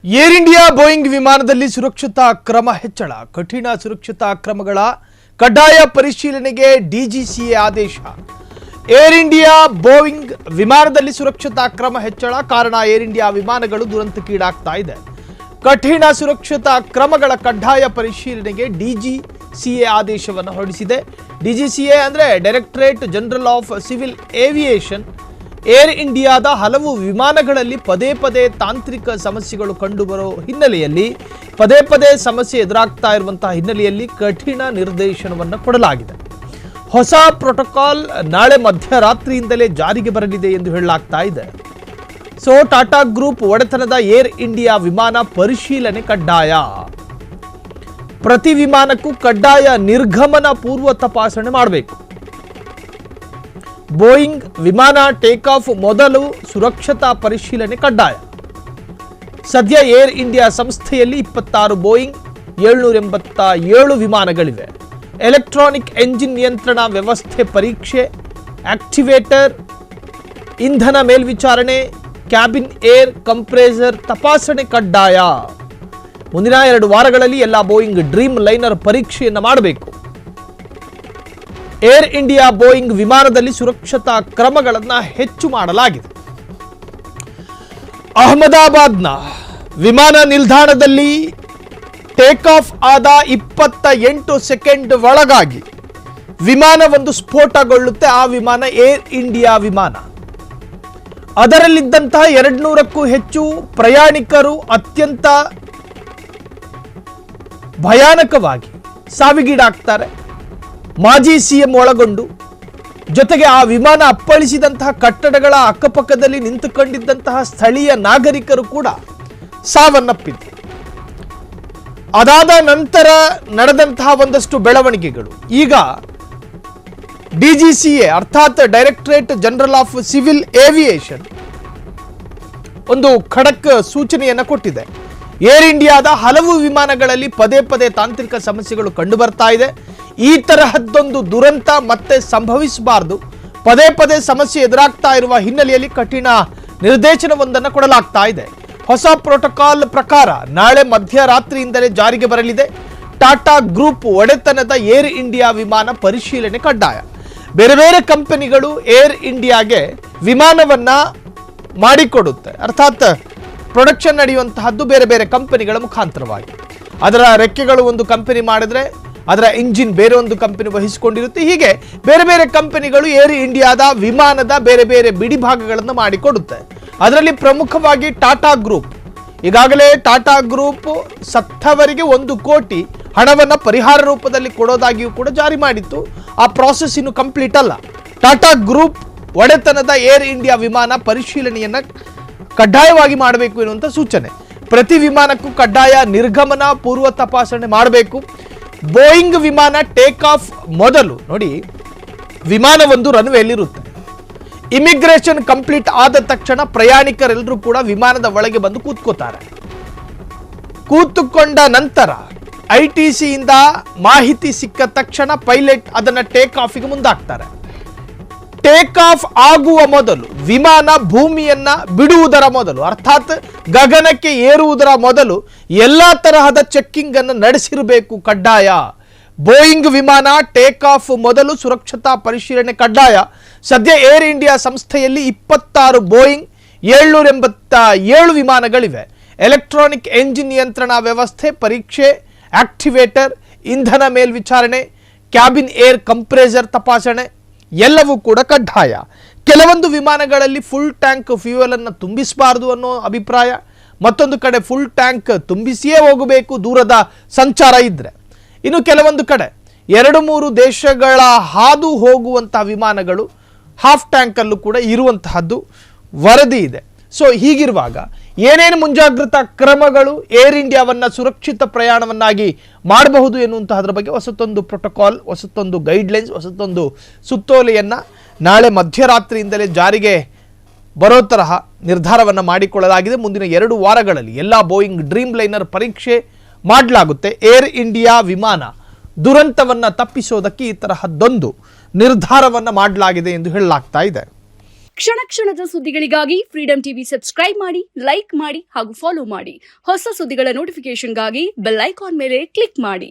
Air India Boeing ವಿಮಾನದಲ್ಲಿ ಸುರಕ್ಷತಾ ಕ್ರಮ ಹೆಚ್ಚಳ, ಕಠಿಣ ಸುರಕ್ಷತಾ ಕ್ರಮಗಳ ಕಡ್ಡಾಯ ಪರಿಶೀಲನೆಗೆ ಡಿಜಿಸಿಎ ಆದೇಶ. ಏರ್ ಇಂಡಿಯಾ ಬೋಯಿಂಗ್ ವಿಮಾನದಲ್ಲಿ ಸುರಕ್ಷತಾ ಕ್ರಮ ಹೆಚ್ಚಳ ಕಾರಣ ಏರ್ ಇಂಡಿಯಾ ವಿಮಾನಗಳು ದುರಂತಕ್ಕೀಡಾಗ್ತಾ ಇದೆ. ಕಠಿಣ ಸುರಕ್ಷತಾ ಕ್ರಮಗಳ ಕಡ್ಡಾಯ ಪರಿಶೀಲನೆಗೆ ಡಿಜಿಸಿಎ ಆದೇಶವನ್ನು ಹೊರಡಿಸಿದೆ. ಡಿಜಿಸಿಎ ಅಂದರೆ directorate general of civil aviation. Air ಇಂಡಿಯಾದ ಹಲವು ವಿಮಾನಗಳಲ್ಲಿ ಪದೇ ಪದೇ ತಾಂತ್ರಿಕ ಸಮಸ್ಯೆಗಳು ಕಂಡುಬರೋ ಹಿನ್ನೆಲೆಯಲ್ಲಿ ಸಮಸ್ಯೆ ಎದುರಾಗ್ತಾ ಇರುವಂತಹ ಹಿನ್ನೆಲೆಯಲ್ಲಿ ಕಠಿಣ ನಿರ್ದೇಶನವನ್ನು ಕೊಡಲಾಗಿದೆ. ಹೊಸ ಪ್ರೋಟೋಕಾಲ್ ನಾಳೆ ಮಧ್ಯರಾತ್ರಿಯಿಂದಲೇ ಜಾರಿಗೆ ಬರಲಿದೆ ಎಂದು ಹೇಳಲಾಗ್ತಾ ಇದೆ. ಸೊ ಟಾಟಾ ಗ್ರೂಪ್ ಒಡೆತನದ ಏರ್ ಇಂಡಿಯಾ ವಿಮಾನ ಪರಿಶೀಲನೆ ಕಡ್ಡಾಯ. ಪ್ರತಿ ವಿಮಾನಕ್ಕೂ ಕಡ್ಡಾಯ ನಿರ್ಗಮನ ಪೂರ್ವ ತಪಾಸಣೆ ಮಾಡಬೇಕು. ಬೋಯಿಂಗ್ ವಿಮಾನ ಟೇಕ್ ಆಫ್ ಮೊದಲು ಸುರಕ್ಷತಾ ಪರಿಶೀಲನೆ ಕಡ್ಡಾಯ. ಸದ್ಯ ಏರ್ ಇಂಡಿಯಾ ಸಂಸ್ಥೆಯಲ್ಲಿ 26 ಬೋಯಿಂಗ್ 787 ವಿಮಾನಗಳಿವೆ. ಎಲೆಕ್ಟ್ರಾನಿಕ್ ಎಂಜಿನ್ ನಿಯಂತ್ರಣ ವ್ಯವಸ್ಥೆ ಪರೀಕ್ಷೆ, ಆಕ್ಟಿವೇಟರ್, ಇಂಧನ ಮೇಲ್ವಿಚಾರಣೆ, ಕ್ಯಾಬಿನ್ ಏರ್ ಕಂಪ್ರೆಸರ್ ತಪಾಸಣೆ ಕಡ್ಡಾಯ. ಮುಂದಿನ 2 ವಾರಗಳಲ್ಲಿ ಎಲ್ಲ ಬೋಯಿಂಗ್ ಡ್ರೀಮ್ ಲೈನರ್ ಪರೀಕ್ಷೆಯನ್ನು ಮಾಡಬೇಕು. ಏರ್ ಇಂಡಿಯಾ ಬೋಯಿಂಗ್ ವಿಮಾನದಲ್ಲಿ ಸುರಕ್ಷತಾ ಕ್ರಮಗಳನ್ನು ಹೆಚ್ಚು ಮಾಡಲಾಗಿದೆ. ಅಹಮದಾಬಾದ್ನ ವಿಮಾನ ನಿಲ್ದಾಣದಲ್ಲಿ ಟೇಕ್ ಆಫ್ ಆದ 28 ಸೆಕೆಂಡ್ ಒಳಗಾಗಿ ವಿಮಾನವೊಂದು ಸ್ಫೋಟಗೊಳ್ಳುತ್ತೆ. ಆ ವಿಮಾನ ಏರ್ ಇಂಡಿಯಾ ವಿಮಾನ. ಅದರಲ್ಲಿದ್ದಂತಹ 200ಕ್ಕೂ ಹೆಚ್ಚು ಪ್ರಯಾಣಿಕರು ಅತ್ಯಂತ ಭಯಾನಕವಾಗಿ ಸಾವಿಗೀಡಾಗ್ತಾರೆ. ಮಾಜಿ ಸಿಎಂ ಒಳಗೊಂಡು, ಜೊತೆಗೆ ಆ ವಿಮಾನ ಅಪ್ಪಳಿಸಿದಂತಹ ಕಟ್ಟಡಗಳ ಅಕ್ಕಪಕ್ಕದಲ್ಲಿ ನಿಂತುಕೊಂಡಿದ್ದಂತಹ ಸ್ಥಳೀಯ ನಾಗರಿಕರು ಕೂಡ ಸಾವನ್ನಪ್ಪಿದ್ರು. ಅದಾದ ನಂತರ ನಡೆದಂತಹ ಒಂದಷ್ಟು ಬೆಳವಣಿಗೆಗಳು ಈಗ ಡಿಜಿಸಿಎ ಅರ್ಥಾತ್ directorate general of civil aviation ಒಂದು ಖಡಕ್ ಸೂಚನೆಯನ್ನು ಕೊಟ್ಟಿದೆ. ಏರ್ ಇಂಡಿಯಾದ ಹಲವು ವಿಮಾನಗಳಲ್ಲಿ ಪದೇ ತಾಂತ್ರಿಕ ಸಮಸ್ಯೆಗಳು ಕಂಡುಬರ್ತಾ ಇದೆ. ಈ ತರಹದ್ದೊಂದು ದುರಂತ ಮತ್ತೆ ಸಂಭವಿಸಬಾರದು. ಪದೇ ಸಮಸ್ಯೆ ಎದುರಾಗ್ತಾ ಇರುವ ಹಿನ್ನೆಲೆಯಲ್ಲಿ ಕಠಿಣ ನಿರ್ದೇಶನವೊಂದನ್ನು ಕೊಡಲಾಗ್ತಾ ಇದೆ. ಹೊಸ ಪ್ರೋಟೋಕಾಲ್ ಪ್ರಕಾರ ನಾಳೆ ಮಧ್ಯರಾತ್ರಿಯಿಂದಲೇ ಜಾರಿಗೆ ಬರಲಿದೆ. ಟಾಟಾ ಗ್ರೂಪ್ ಒಡೆತನದ ಏರ್ ಇಂಡಿಯಾ ವಿಮಾನ ಪರಿಶೀಲನೆ ಕಡ್ಡಾಯ. ಬೇರೆ ಕಂಪನಿಗಳು ಏರ್ ಇಂಡಿಯಾಗೆ ವಿಮಾನವನ್ನ ಮಾಡಿಕೊಡುತ್ತೆ. ಅರ್ಥಾತ್ ಪ್ರೊಡಕ್ಷನ್ ನಡೆಯುವಂತಹದ್ದು ಬೇರೆ ಕಂಪನಿಗಳ ಮುಖಾಂತರವಾಗಿ. ಅದರ ರೆಕ್ಕೆಗಳು ಒಂದು ಕಂಪನಿ ಮಾಡಿದ್ರೆ ಅದರ ಇಂಜಿನ್ ಬೇರೆ ಒಂದು ಕಂಪನಿ ವಹಿಸಿಕೊಂಡಿರುತ್ತೆ. ಹೀಗೆ ಬೇರೆ ಕಂಪನಿಗಳು ಏರ್ ಇಂಡಿಯಾದ ವಿಮಾನದ ಬೇರೆ ಬಿಡಿ ಭಾಗಗಳನ್ನು ಮಾಡಿಕೊಡುತ್ತೆ. ಅದರಲ್ಲಿ ಪ್ರಮುಖವಾಗಿ ಟಾಟಾ ಗ್ರೂಪ್. ಈಗಾಗಲೇ ಟಾಟಾ ಗ್ರೂಪ್ ಸತ್ತವರಿಗೆ 1 ಕೋಟಿ ಹಣವನ್ನು ಪರಿಹಾರ ರೂಪದಲ್ಲಿ ಕೊಡೋದಾಗಿಯೂ ಕೂಡ ಜಾರಿ ಮಾಡಿತ್ತು. ಆ ಪ್ರಾಸೆಸ್ ಇನ್ನು ಕಂಪ್ಲೀಟ್ ಅಲ್ಲ. ಟಾಟಾ ಗ್ರೂಪ್ ಒಡೆತನದ ಏರ್ ಇಂಡಿಯಾ ವಿಮಾನ ಪರಿಶೀಲನೆಯನ್ನು ಕಡ್ಡಾಯವಾಗಿ ಮಾಡಬೇಕು ಎನ್ನುವಂಥ ಸೂಚನೆ. ಪ್ರತಿ ವಿಮಾನಕ್ಕೂ ಕಡ್ಡಾಯ ನಿರ್ಗಮನ ಪೂರ್ವ ತಪಾಸಣೆ ಮಾಡಬೇಕು. ಬೋಯಿಂಗ್ ವಿಮಾನ ಟೇಕ್ ಆಫ್ ಮೊದಲು ನೋಡಿ, ವಿಮಾನ ಒಂದು ರನ್ವೇಲಿರುತ್ತೆ. ಇಮಿಗ್ರೇಷನ್ ಕಂಪ್ಲೀಟ್ ಆದ ತಕ್ಷಣ ಪ್ರಯಾಣಿಕರೆಲ್ಲರೂ ಕೂಡ ವಿಮಾನದ ಒಳಗೆ ಬಂದು ಕೂತ್ಕೋತಾರೆ. ಕೂತುಕೊಂಡ ನಂತರ ಐಟಿಸಿಯಿಂದ ಮಾಹಿತಿ ಸಿಕ್ಕ ತಕ್ಷಣ ಪೈಲಟ್ ಅದನ್ನು ಟೇಕ್ ಆಫ್ಗೆ ಮುಂದಾಗ್ತಾರೆ. ಟೇಕ್ ಆಫ್ ಆಗುವ ಮೊದಲು ವಿಮಾನ ಭೂಮಿಯನ್ನ ಬಿಡುವುದರ ಮೊದಲು ಅರ್ಥಾತ್ ಗಗನಕ್ಕೆ ಏರುವುದರ ಮೊದಲು ಎಲ್ಲ ತರಹದ ಚೆಕ್ಕಿಂಗ್ ಅನ್ನು ನಡೆಸಿರಬೇಕು, ಕಡ್ಡಾಯ. ಬೋಯಿಂಗ್ ವಿಮಾನ ಟೇಕ್ ಆಫ್ ಮೊದಲು ಸುರಕ್ಷತಾ ಪರಿಶೀಲನೆ ಕಡ್ಡಾಯ. ಸದ್ಯ ಏರ್ ಇಂಡಿಯಾ ಸಂಸ್ಥೆಯಲ್ಲಿ 26 ಬೋಯಿಂಗ್ 787 ವಿಮಾನಗಳಿವೆ. ಎಲೆಕ್ಟ್ರಾನಿಕ್ ಎಂಜಿನ್ ನಿಯಂತ್ರಣ ವ್ಯವಸ್ಥೆ ಪರೀಕ್ಷೆ, ಆಕ್ಟಿವೇಟರ್, ಇಂಧನ ಮೇಲ್ವಿಚಾರಣೆ, ಕ್ಯಾಬಿನ್ ಏರ್ ಕಂಪ್ರೆಸರ್ ತಪಾಸಣೆ ಎಲ್ಲವೂ ಕೂಡ ಕಡ್ಡಾಯ. ಕೆಲವೊಂದು ವಿಮಾನಗಳಲ್ಲಿ ಫುಲ್ ಟ್ಯಾಂಕ್ ಫ್ಯೂಯಲ್ ಅನ್ನು ತುಂಬಿಸಬಾರದು ಅನ್ನೋ ಅಭಿಪ್ರಾಯ. ಮತ್ತೊಂದು ಕಡೆ ಫುಲ್ ಟ್ಯಾಂಕ್ ತುಂಬಿಸಿಯೇ ಹೋಗಬೇಕು ದೂರದ ಸಂಚಾರ ಇದ್ರೆ. ಇನ್ನು ಕೆಲವೊಂದು ಕಡೆ 2-3 ದೇಶಗಳ ಹಾದು ಹೋಗುವಂತಹ ವಿಮಾನಗಳು ಹಾಫ್ ಟ್ಯಾಂಕ್ ಅಲ್ಲೂ ಕೂಡ ಇರುವಂತಹದ್ದು ವರದಿ ಇದೆ. ಸೊ ಹೀಗಿರುವಾಗ ಏನೇನು ಮುಂಜಾಗ್ರತಾ ಕ್ರಮಗಳು ಏರ್ ಇಂಡಿಯಾವನ್ನ ಸುರಕ್ಷಿತ ಪ್ರಯಾಣವನ್ನಾಗಿ ಮಾಡಬಹುದು ಎನ್ನುವಂತಹದ್ರ ಬಗ್ಗೆ ಹೊಸತೊಂದು ಪ್ರೋಟೋಕಾಲ್, ಹೊಸತೊಂದು ಗೈಡ್ಲೈನ್ಸ್, ಹೊಸತೊಂದು ಸುತ್ತೋಲೆಯನ್ನು ನಾಳೆ ಮಧ್ಯರಾತ್ರಿಯಿಂದಲೇ ಜಾರಿಗೆ ಬರೋ ತರಹ ನಿರ್ಧಾರವನ್ನು ಮಾಡಿಕೊಳ್ಳಲಾಗಿದೆ. ಮುಂದಿನ 2 ವಾರಗಳಲ್ಲಿ ಎಲ್ಲ ಬೋಯಿಂಗ್ ಡ್ರೀಮ್ ಲೈನರ್ ಪರೀಕ್ಷೆ ಮಾಡಲಾಗುತ್ತೆ. ಏರ್ ಇಂಡಿಯಾ ವಿಮಾನ ದುರಂತವನ್ನು ತಪ್ಪಿಸೋದಕ್ಕೆ ಈ ತರಹದ್ದೊಂದು ನಿರ್ಧಾರವನ್ನು ಮಾಡಲಾಗಿದೆ ಎಂದು ಹೇಳಲಾಗ್ತಾ ಇದೆ. ಕ್ಷಣ ಕ್ಷಣದ ಸುದ್ದಿಗಳಿಗಾಗಿ ಫ್ರೀಡಂ ಟಿವಿ ಸಬ್ಸ್ಕ್ರೈಬ್ ಮಾಡಿ, ಲೈಕ್ ಮಾಡಿ ಹಾಗೂ ಫಾಲೋ ಮಾಡಿ. ಹೊಸ ಸುದ್ದಿಗಳ ನೋಟಿಫಿಕೇಶನ್ಗಾಗಿ ಬೆಲ್ ಐಕಾನ್ ಮೇಲೆ ಕ್ಲಿಕ್ ಮಾಡಿ.